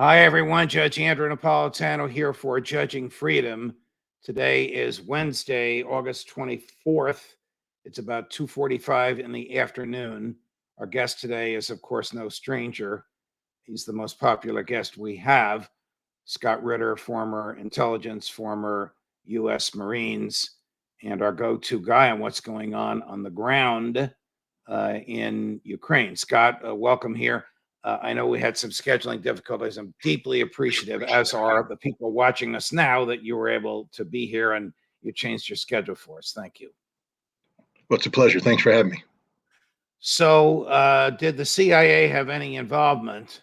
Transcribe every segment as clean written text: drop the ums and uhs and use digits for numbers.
Hi, everyone. Judge Andrew Napolitano here for Judging Freedom. Today is Wednesday, August 24th. It's about 2:45 in the afternoon. Our guest today is, of course, no stranger. He's the most popular guest we have, Scott Ritter, former intelligence, former U.S. Marines, and our go-to guy on what's going on the ground in Ukraine. Scott, welcome here. I know we had some scheduling difficulties. I'm deeply appreciative, as are the people watching us now, that you were able to be here and you changed your schedule for us. Thank you. Well, it's a pleasure. Thanks for having me. So, did the CIA have any involvement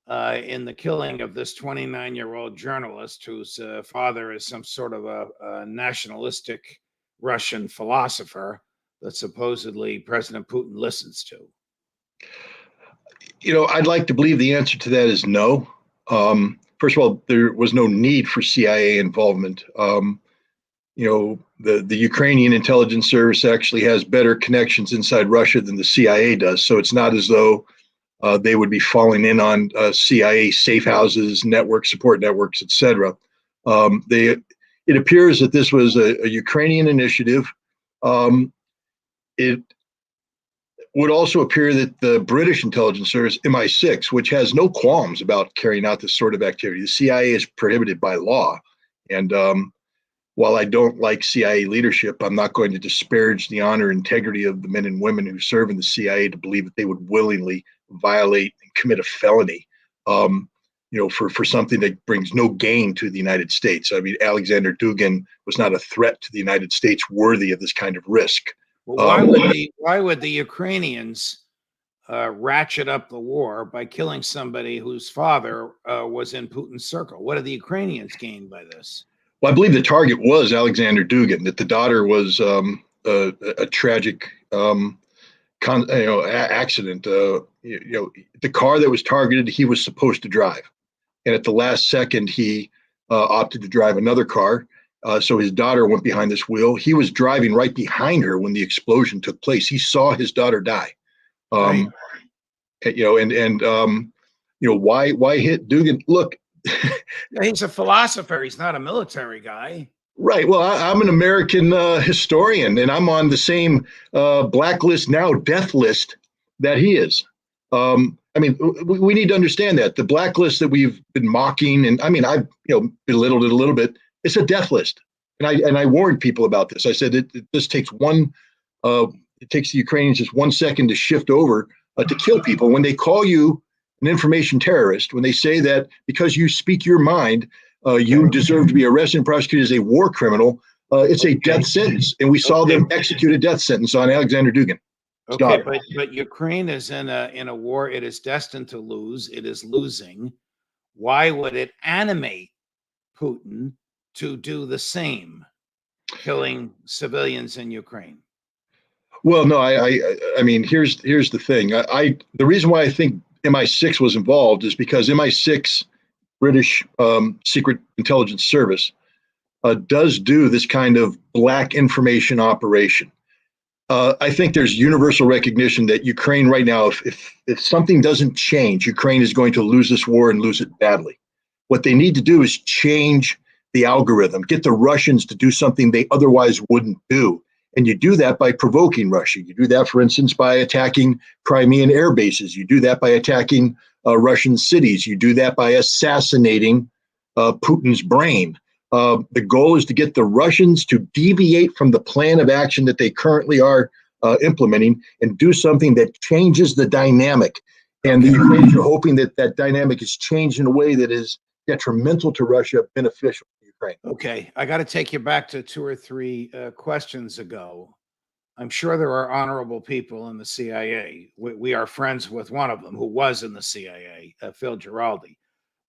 in the killing of this 29-year-old journalist whose father is some sort of a nationalistic Russian philosopher that supposedly President Putin listens to? I'd like to believe the answer to that is no. First of all, there was no need for CIA involvement. The Ukrainian intelligence service actually has better connections inside Russia than the CIA does. So it's not as though they would be falling in on CIA safe houses, network support networks, etc. It appears that this was a Ukrainian initiative. It would also appear that the British intelligence service, MI6, which has no qualms about carrying out this sort of activity, the CIA is prohibited by law. And while I don't like CIA leadership, I'm not going to disparage the honor and integrity of the men and women who serve in the CIA to believe that they would willingly violate and commit a felony, for something that brings no gain to the United States. I mean, Alexander Dugin was not a threat to the United States worthy of this kind of risk. Well, why would the Ukrainians ratchet up the war by killing somebody whose father was in Putin's circle? What did the Ukrainians gain by this? Well, I believe the target was Alexander Dugin, that the daughter was a tragic accident. The car that was targeted, he was supposed to drive. And at the last second, he opted to drive another car. So his daughter went behind this wheel. He was driving right behind her when the explosion took place. He saw his daughter die. Right. Why hit Dugin? Look, he's a philosopher. He's not a military guy. Right. Well, I'm an American historian, and I'm on the same blacklist now, death list that he is. We need to understand that the blacklist that we've been mocking, and I've belittled it a little bit. It's a death list, and I warned people about this. I said this takes it takes the Ukrainians just 1 second to shift over to kill people. When they call you an information terrorist, when they say that because you speak your mind, you deserve to be arrested and prosecuted as a war criminal, it's a death sentence, and we saw them execute a death sentence on Alexander Dugin. Okay, but Ukraine is in a war. It is destined to lose. It is losing. Why would it animate Putin to do the same, killing civilians in Ukraine? Well, no, I mean, here's the thing. The reason why I think MI6 was involved is because MI6, British Secret Intelligence Service, does do this kind of black information operation. I think there's universal recognition that Ukraine right now, if something doesn't change, Ukraine is going to lose this war and lose it badly. What they need to do is change the algorithm, get the Russians to do something they otherwise wouldn't do. And you do that by provoking Russia. You do that, for instance, by attacking Crimean air bases. You do that by attacking Russian cities. You do that by assassinating Putin's brain. The goal is to get the Russians to deviate from the plan of action that they currently are implementing and do something that changes the dynamic. And the Ukrainians are hoping that that dynamic is changed in a way that is detrimental to Russia, beneficial to Ukraine. Okay, I got to take you back to 2 or 3 questions ago. I'm sure there are honorable people in the CIA. We are friends with one of them who was in the CIA, Phil Giraldi.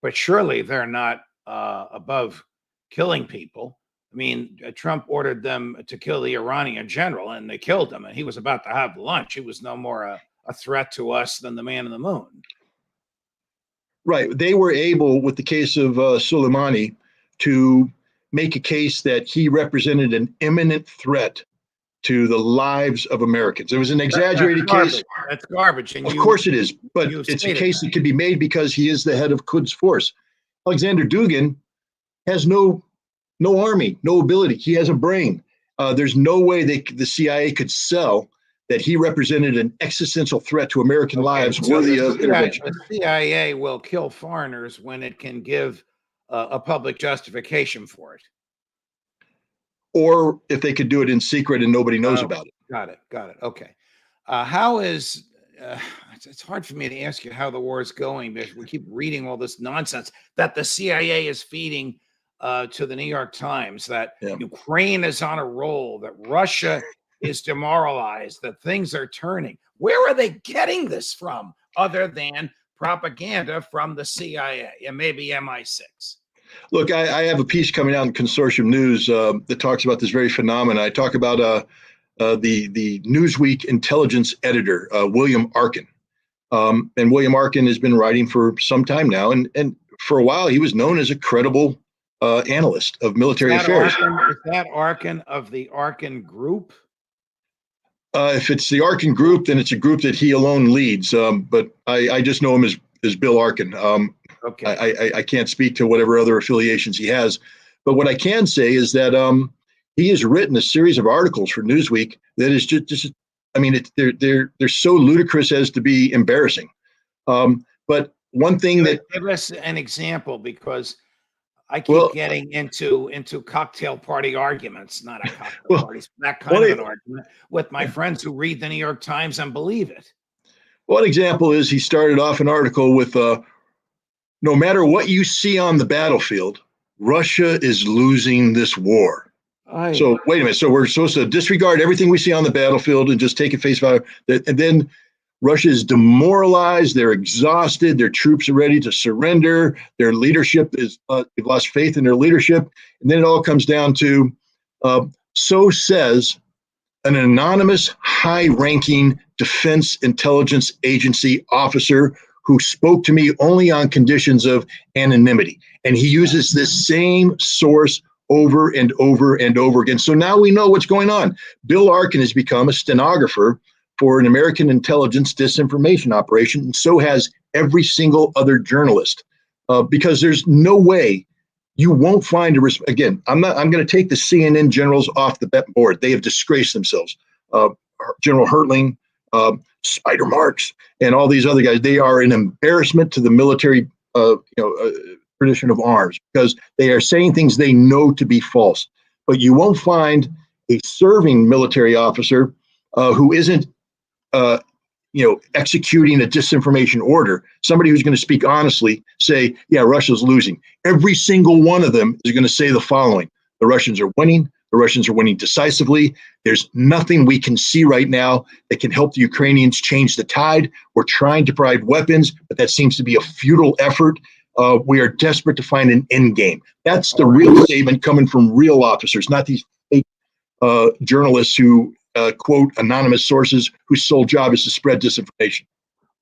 But surely they're not above killing people. I mean, Trump ordered them to kill the Iranian general, and they killed him, and he was about to have lunch. He was no more a threat to us than the man in the moon. Right. They were able, with the case of Soleimani, to make a case that he represented an imminent threat to the lives of Americans. It was an exaggerated case. That's garbage. And of course it is, but it's a case that can be made because he is the head of Quds Force. Alexander Dugin has no army, no ability. He has a brain. There's no way the CIA could sell that he represented an existential threat to American lives worthy of intervention. The CIA will kill foreigners when it can give a public justification for it. Or if they could do it in secret and nobody knows about it. Got it. Okay. How is, it's hard for me to ask you how the war is going, because we keep reading all this nonsense that the CIA is feeding to the New York Times, that Ukraine is on a roll, that Russia is demoralized, that things are turning. Where are they getting this from other than propaganda from the CIA and maybe MI6? Look, I have a piece coming out in Consortium News that talks about this very phenomenon. I talk about the Newsweek intelligence editor, William Arkin. And William Arkin has been writing for some time now. And for a while, he was known as a credible analyst of military affairs. Is that Arkin of the Arkin Group? If it's the Arkin Group, then it's a group that he alone leads. But I just know him as Bill Arkin. Okay. I can't speak to whatever other affiliations he has. But what I can say is that he has written a series of articles for Newsweek that is just I mean, they're so ludicrous as to be embarrassing. But one thing that give us an example, because I keep getting into cocktail party arguments, not a cocktail parties, that kind of an argument with my friends who read the New York Times and believe it. One example is he started off an article with no matter what you see on the battlefield, Russia is losing this war. So wait a minute. So we're supposed to disregard everything we see on the battlefield and just take it face value. And then Russia is demoralized. They're exhausted. Their troops are ready to surrender. Their leadership is they've lost faith in their leadership. And then it all comes down to so says an anonymous, high-ranking Defense Intelligence Agency officer who spoke to me only on conditions of anonymity. And he uses this same source over and over and over again. So now we know what's going on. Bill Arkin has become a stenographer for an American intelligence disinformation operation, and so has every single other journalist. Because there's no way you won't find again, I'm going to take the CNN generals off the board. They have disgraced themselves. General Hertling, Spider Marks, and all these other guys, they are an embarrassment to the military tradition of arms, because they are saying things they know to be false. But you won't find a serving military officer who isn't executing a disinformation order, somebody who's going to speak honestly, say, yeah, Russia's losing. Every single one of them is going to say the following: the Russians are winning. The Russians are winning decisively. There's nothing we can see right now that can help the Ukrainians change the tide. We're trying to provide weapons, but that seems to be a futile effort. We are desperate to find an end game. That's the real statement coming from real officers, not these fake journalists who quote anonymous sources whose sole job is to spread disinformation.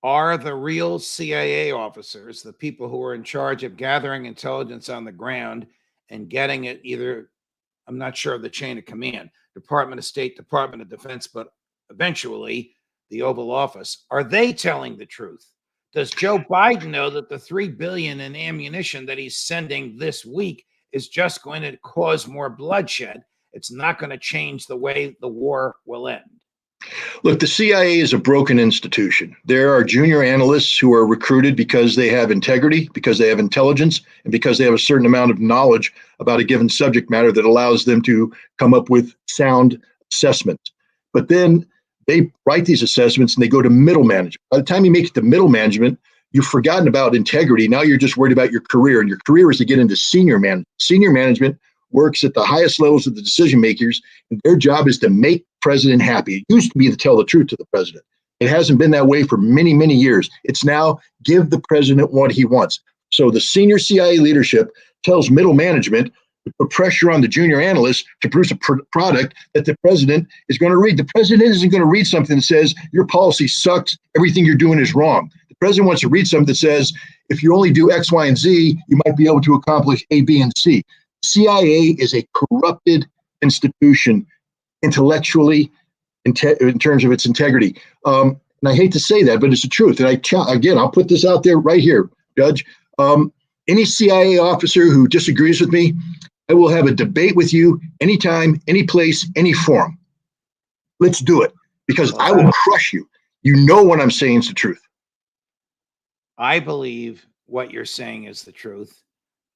Are the real CIA officers the people who are in charge of gathering intelligence on the ground and getting it either, I'm not sure of the chain of command, Department of State, Department of Defense, but eventually the Oval Office, are they telling the truth? Does Joe Biden know that the $3 billion in ammunition that he's sending this week is just going to cause more bloodshed? It's not going to change the way the war will end. Look, the CIA is a broken institution. There are junior analysts who are recruited because they have integrity, because they have intelligence, and because they have a certain amount of knowledge about a given subject matter that allows them to come up with sound assessments. But then they write these assessments and they go to middle management. By the time you make it to middle management, you've forgotten about integrity. Now you're just worried about your career, and your career is to get into senior management. Senior management works at the highest levels of the decision makers, and their job is to make the president happy. It used to be to tell the truth to the president. It hasn't been that way for many, many years. It's now give the president what he wants. So the senior CIA leadership tells middle management to put pressure on the junior analysts to produce a product that the president is going to read. The president isn't going to read something that says your policy sucks, everything you're doing is wrong. The president wants to read something that says if you only do X, Y, and Z, you might be able to accomplish A, B, and C. CIA is a corrupted institution intellectually, in terms of its integrity. And I hate to say that, but it's the truth. And again, I'll put this out there right here, Judge. Any CIA officer who disagrees with me, I will have a debate with you anytime, any place, any forum. Let's do it, because I will crush you. You know what I'm saying is the truth. I believe what you're saying is the truth.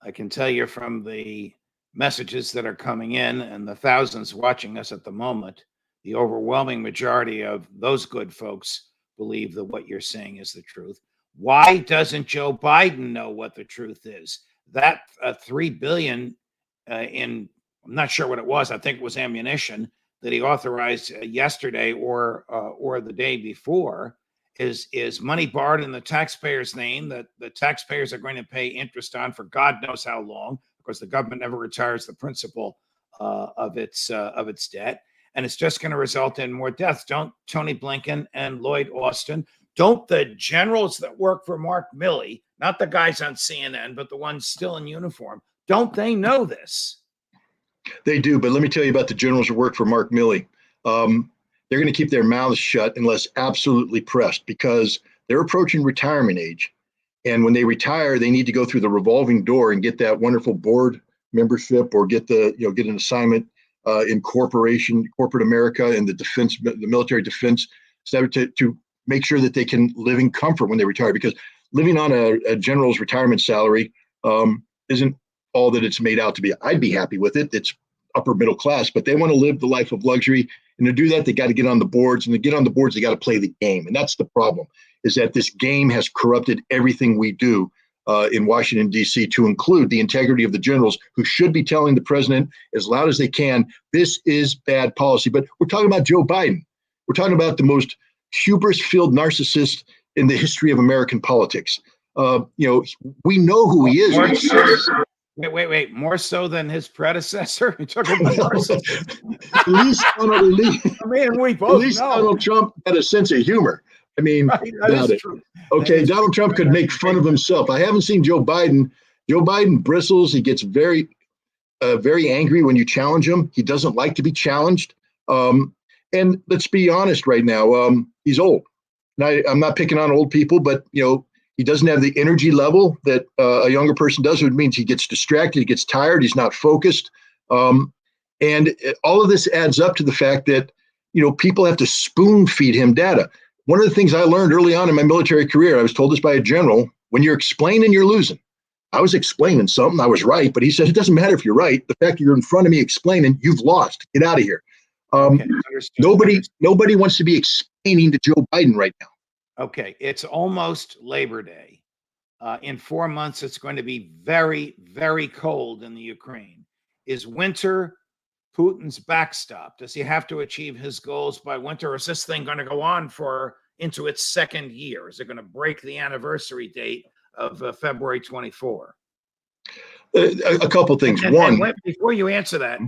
I can tell you from the messages that are coming in and the thousands watching us at the moment, the overwhelming majority of those good folks believe that what you're saying is the truth. Why doesn't Joe Biden know what the truth is? That $3 billion in, I'm not sure what it was, I think it was ammunition that he authorized yesterday or the day before, is money borrowed in the taxpayer's name that the taxpayers are going to pay interest on for God knows how long, because the government never retires the principal of its debt, and it's just going to result in more deaths. Don't Tony Blinken and Lloyd Austin, don't the generals that work for Mark Milley, not the guys on CNN, but the ones still in uniform, don't they know this? They do, but let me tell you about the generals who work for Mark Milley. They're going to keep their mouths shut unless absolutely pressed, because they're approaching retirement age. And when they retire, they need to go through the revolving door and get that wonderful board membership, or get an assignment in corporate America and the military defense, so to make sure that they can live in comfort when they retire. Because living on a general's retirement salary isn't all that it's made out to be. I'd be happy with it. It's upper middle class, but they want to live the life of luxury. And to do that, they got to get on the boards, and to get on the boards, they got to play the game. And that's the problem, is that this game has corrupted everything we do in Washington, D.C., to include the integrity of the generals, who should be telling the president as loud as they can, this is bad policy. But we're talking about Joe Biden. We're talking about the most hubris-filled narcissist in the history of American politics. We know who he is. Wait. More so than his predecessor? You're talking about at least Donald Trump had a sense of humor. I mean, right, that is true. Okay, Donald Trump could make fun of himself. I haven't seen Joe Biden. Joe Biden bristles. He gets very angry when you challenge him. He doesn't like to be challenged. And let's be honest right now, he's old. And I'm not picking on old people, but he doesn't have the energy level that a younger person does, which means he gets distracted, he gets tired, he's not focused. And all of this adds up to the fact that, people have to spoon feed him data. One of the things I learned early on in my military career, I was told this by a general: when you're explaining, you're losing. I was explaining something, I was right, but he said, it doesn't matter if you're right. The fact that you're in front of me explaining, you've lost. Get out of here. Nobody wants to be explaining to Joe Biden right now. Okay, it's almost Labor Day. In 4 months, it's going to be very, very cold in the Ukraine. Is winter Putin's backstop? Does he have to achieve his goals by winter, or is this thing going to go on into its second year? Is it going to break the anniversary date of February 24? A couple things. Before you answer that,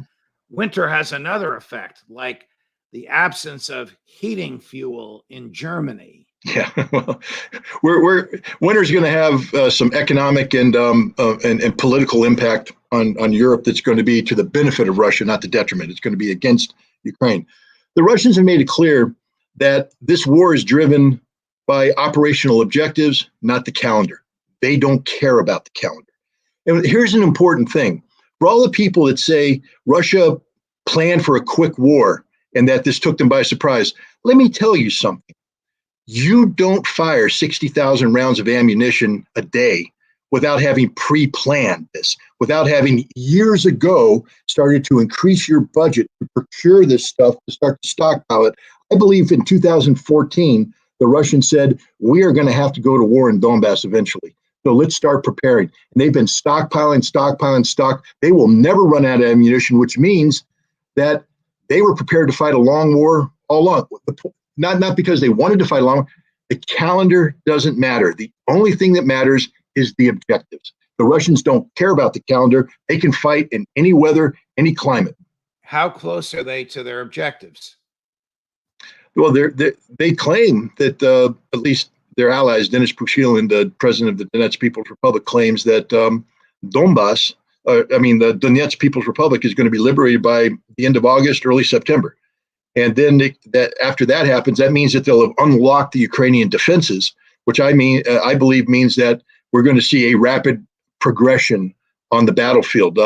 winter has another effect, like the absence of heating fuel in Germany. Yeah, well, winter's going to have some economic and political impact on Europe that's going to be to the benefit of Russia, not the detriment. It's going to be against Ukraine. The Russians have made it clear that this war is driven by operational objectives, not the calendar. They don't care about the calendar. And here's an important thing. For all the people that say Russia planned for a quick war and that this took them by surprise, let me tell you something. You don't fire 60,000 rounds of ammunition a day without having pre-planned this, without having years ago started to increase your budget to procure this stuff, to start to stockpile it. I believe in 2014, the Russians said, we are going to have to go to war in Donbass eventually. So let's start preparing. And they've been stockpiling. They will never run out of ammunition, which means that they were prepared to fight a long war all along. Not because they wanted to fight along. The calendar doesn't matter. The only thing that matters is the objectives. The Russians don't care about the calendar. They can fight in any weather, any climate. How close are they to their objectives? Well, they claim that at least their allies, Denis Pushilin, the president of the Donetsk People's Republic, claims that the Donetsk People's Republic is going to be liberated by the end of August, early September. And then that after that happens, that means that they'll have unlocked the Ukrainian defenses, which I believe means that we're going to see a rapid progression on the battlefield.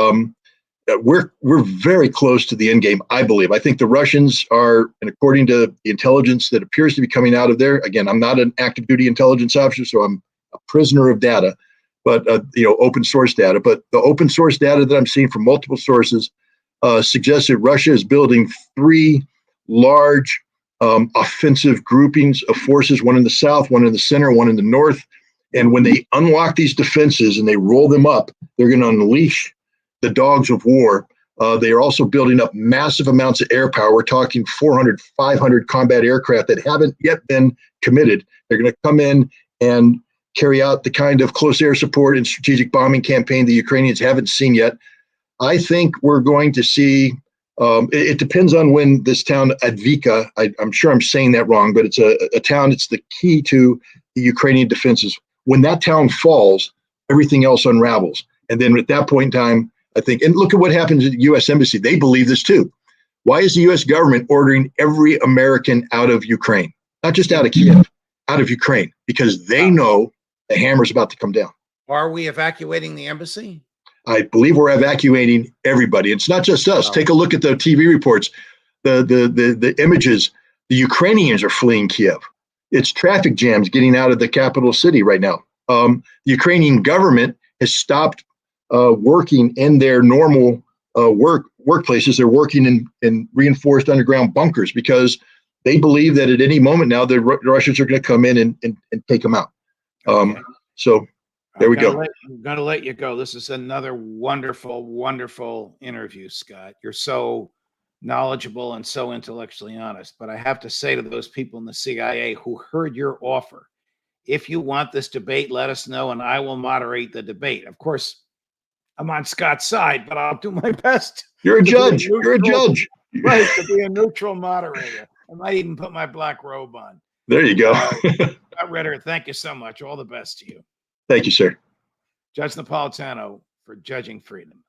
We're very close to the end game, I believe. I think the Russians are, and according to the intelligence that appears to be coming out of there, again, I'm not an active duty intelligence officer, so I'm a prisoner of data, but open source data. But the open source data that I'm seeing from multiple sources suggests that Russia is building 3 large offensive groupings of forces, one in the south, one in the center, one in the north. And when they unlock these defenses and they roll them up, they're going to unleash the dogs of war. They are also building up massive amounts of air power. We're talking 400, 500 combat aircraft that haven't yet been committed. They're going to come in and carry out the kind of close air support and strategic bombing campaign the Ukrainians haven't seen yet. I think we're going to see, it depends on when this town, Advika, I'm sure I'm saying that wrong, but it's a town, it's the key to the Ukrainian defenses. When that town falls, everything else unravels. And then at that point in time, I think, and look at what happens at the U.S. Embassy. They believe this too. Why is the U.S. government ordering every American out of Ukraine? Not just out of Kiev, out of Ukraine, because they know the hammer's about to come down. Are we evacuating the embassy? I believe we're evacuating everybody. It's not just us. Take a look at the TV reports, the images. The Ukrainians are fleeing Kiev. It's traffic jams getting out of the capital city right now. The Ukrainian government has stopped working in their normal workplaces. They're working in reinforced underground bunkers because they believe that at any moment now the Russians are going to come in and take them out. So there we go. I'm going to let you go. This is another wonderful, wonderful interview, Scott. You're so knowledgeable and so intellectually honest. But I have to say to those people in the CIA who heard your offer, if you want this debate, let us know and I will moderate the debate. Of course, I'm on Scott's side, but I'll do my best. You're a judge. You're a judge. Right, to be a neutral moderator. I might even put my black robe on. There you go. Scott Ritter, thank you so much. All the best to you. Thank you, sir. Judge Napolitano for Judging Freedom.